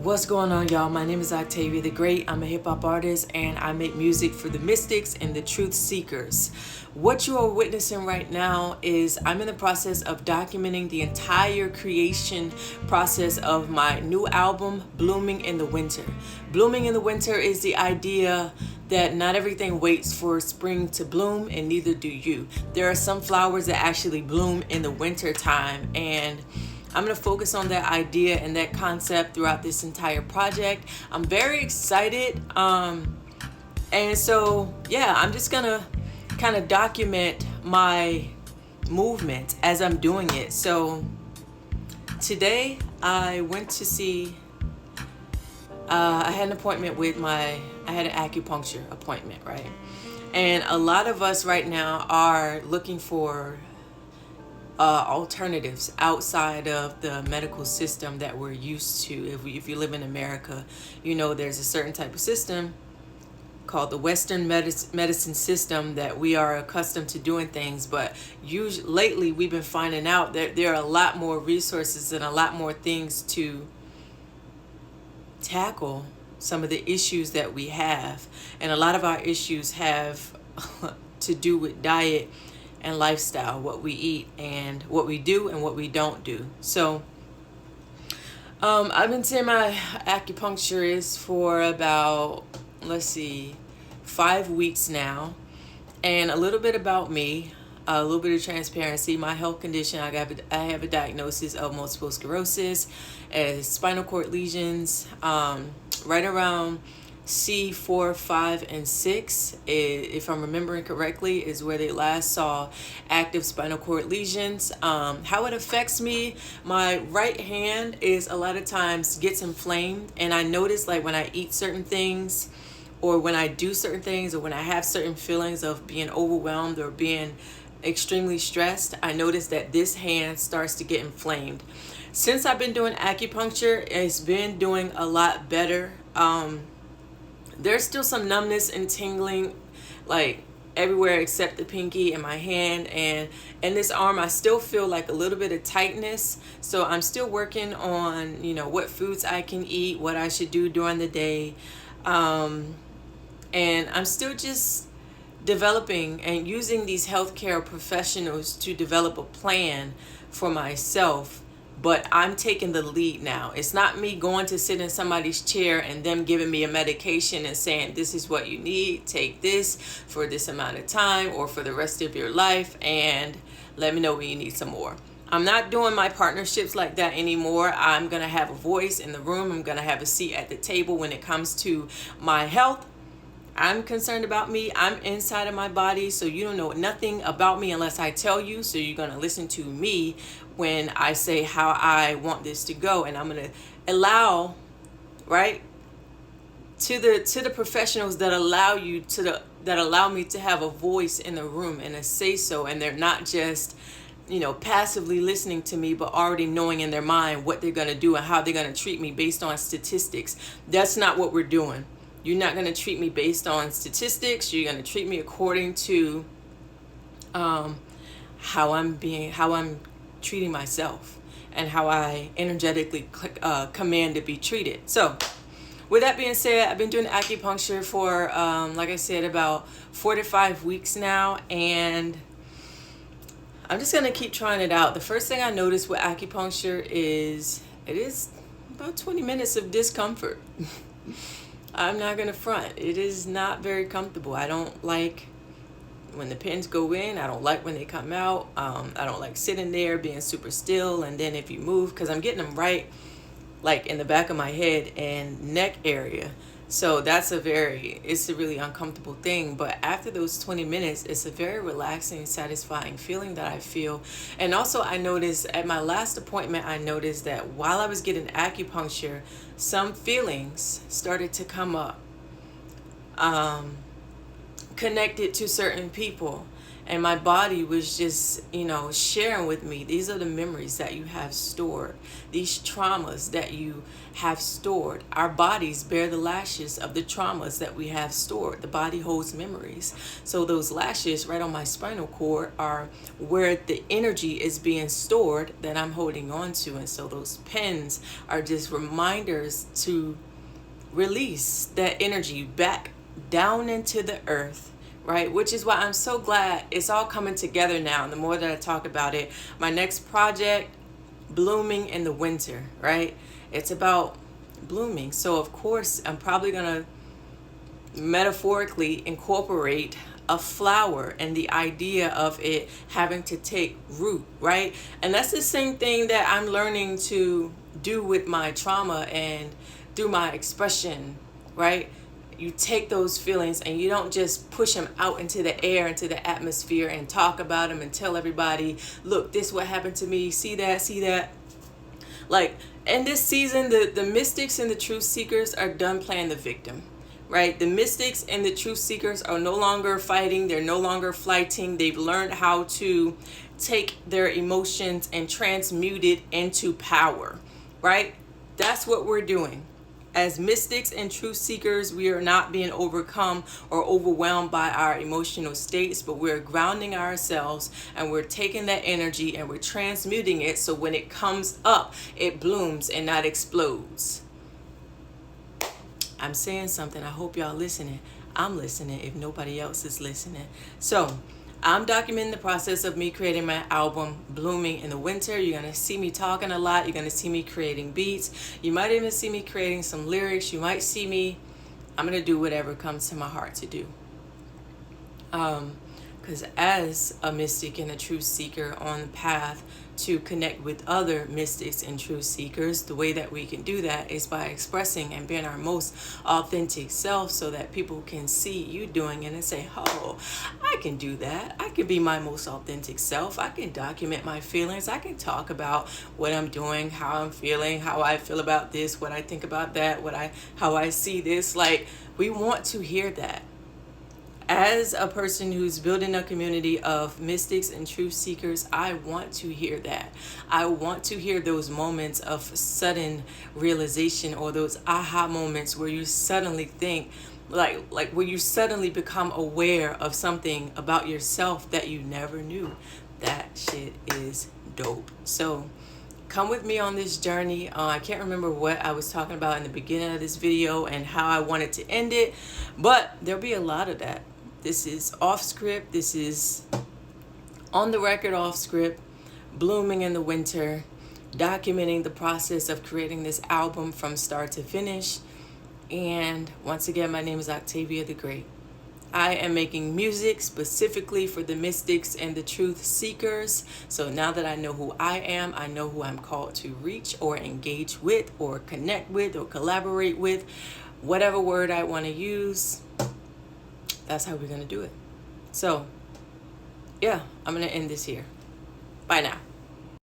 What's going on, y'all? My name is Octavia the Great. I'm a hip hop artist and I make music for the mystics and the truth seekers. What you are witnessing right now is I'm in the process of documenting the entire creation process of my new album, Blooming in the Winter. Blooming in the winter is the idea that not everything waits for spring to bloom, and neither do you. There are some flowers that actually bloom in the winter time, and I'm going to focus on that idea and that concept throughout this entire project. I'm very excited. And so, yeah, I'm just going to kind of document my movement as I'm doing it. So today I went to see, I had an appointment with I had an acupuncture appointment, right? And a lot of us right now are looking for alternatives outside of the medical system that we're used to. If you live in America, you know there's a certain type of system called the Western medicine system that we are accustomed to doing things. But lately we've been finding out that there are a lot more resources and a lot more things to tackle some of the issues that we have. And a lot of our issues have to do with diet and lifestyle, what we eat and what we do and what we don't do. So I've been seeing my acupuncturist for about, 5 weeks now. And a little bit about me, a little bit of transparency. My health condition, I have a diagnosis of multiple sclerosis, spinal cord lesions, right around C4, 5, and 6, if I'm remembering correctly, is where they last saw active spinal cord lesions. How it affects me, my right hand is a lot of times gets inflamed, and I notice like when I eat certain things or when I do certain things or when I have certain feelings of being overwhelmed or being extremely stressed, I notice that this hand starts to get inflamed. Since I've been doing acupuncture, it's been doing a lot better. There's still some numbness and tingling like everywhere except the pinky and my hand, and in this arm I still feel like a little bit of tightness. So I'm still working on, what foods I can eat, what I should do during the day. And I'm still just developing and using these healthcare professionals to develop a plan for myself. But I'm taking the lead now. It's not me going to sit in somebody's chair and them giving me a medication and saying, this is what you need, take this for this amount of time or for the rest of your life, and let me know when you need some more. I'm not doing my partnerships like that anymore. I'm going to have a voice in the room. I'm going to have a seat at the table when it comes to my health. I'm concerned about me. I'm inside of my body, so you don't know nothing about me unless I tell you. So you're going to listen to me when I say how I want this to go, and I'm going to allow, right, to the professionals that allow me to have a voice in the room and a say so, and they're not just passively listening to me, but already knowing in their mind what they're going to do and how they're going to treat me based on statistics. That's not what we're doing. You're not going to treat me based on statistics. You're going to treat me according to how I'm treating myself and how I energetically command to be treated. So with that being said, I've been doing acupuncture for, like I said, about 4 to 5 weeks now, and I'm just going to keep trying it out. The first thing I noticed with acupuncture is it is about 20 minutes of discomfort. I'm not going to front. It is not very comfortable. I don't like when the pins go in. I don't like when they come out. I don't like sitting there being super still. And then if you move, because I'm getting them right like in the back of my head and neck area. So it's a really uncomfortable thing. But after those 20 minutes, it's a very relaxing, satisfying feeling that I feel. And also I noticed at my last appointment, I noticed that while I was getting acupuncture, some feelings started to come up connected to certain people. And my body was just, sharing with me, these are the memories that you have stored, these traumas that you have stored. Our bodies bear the lashes of the traumas that we have stored. The body holds memories. So those lashes right on my spinal cord are where the energy is being stored that I'm holding on to. And so those pins are just reminders to release that energy back down into the earth, right? Which is why I'm so glad it's all coming together now. And the more that I talk about it, my next project, blooming in the winter, right? It's about blooming. So of course, I'm probably going to metaphorically incorporate a flower and the idea of it having to take root, right? And that's the same thing that I'm learning to do with my trauma and through my expression, right? You take those feelings and you don't just push them out into the air, into the atmosphere, and talk about them and tell everybody, look, this is what happened to me, see that. Like, in this season, the mystics and the truth seekers are done playing the victim, right? The mystics and the truth seekers are no longer fighting. They're no longer flighting. They've learned how to take their emotions and transmute it into power, right? That's what we're doing. As mystics and truth seekers, we are not being overcome or overwhelmed by our emotional states, but we're grounding ourselves and we're taking that energy and we're transmuting it so when it comes up, it blooms and not explodes. I'm saying something. I hope y'all listening. I'm listening if nobody else is listening. So I'm documenting the process of me creating my album, Blooming in the Winter. You're going to see me talking a lot. You're going to see me creating beats. You might even see me creating some lyrics. You might see me, I'm going to do whatever comes to my heart to do. Because as a mystic and a truth seeker on the path to connect with other mystics and truth seekers, the way that we can do that is by expressing and being our most authentic self so that people can see you doing it and say, oh, I can do that. I can be my most authentic self. I can document my feelings. I can talk about what I'm doing, how I'm feeling, how I feel about this, what I think about that, how I see this. Like, we want to hear that. As a person who's building a community of mystics and truth seekers, I want to hear that. I want to hear those moments of sudden realization or those aha moments where you suddenly think, like where you suddenly become aware of something about yourself that you never knew. That shit is dope. So come with me on this journey. I can't remember what I was talking about in the beginning of this video and how I wanted to end it, but there'll be a lot of that. This is off script. This is on the record off script, blooming in the winter, documenting the process of creating this album from start to finish. And once again, my name is Octavia the Great. I am making music specifically for the mystics and the truth seekers. So now that I know who I am, I know who I'm called to reach or engage with or connect with or collaborate with. Whatever word I want to use, that's how we're going to do it. So, yeah, I'm going to end this here. Bye now.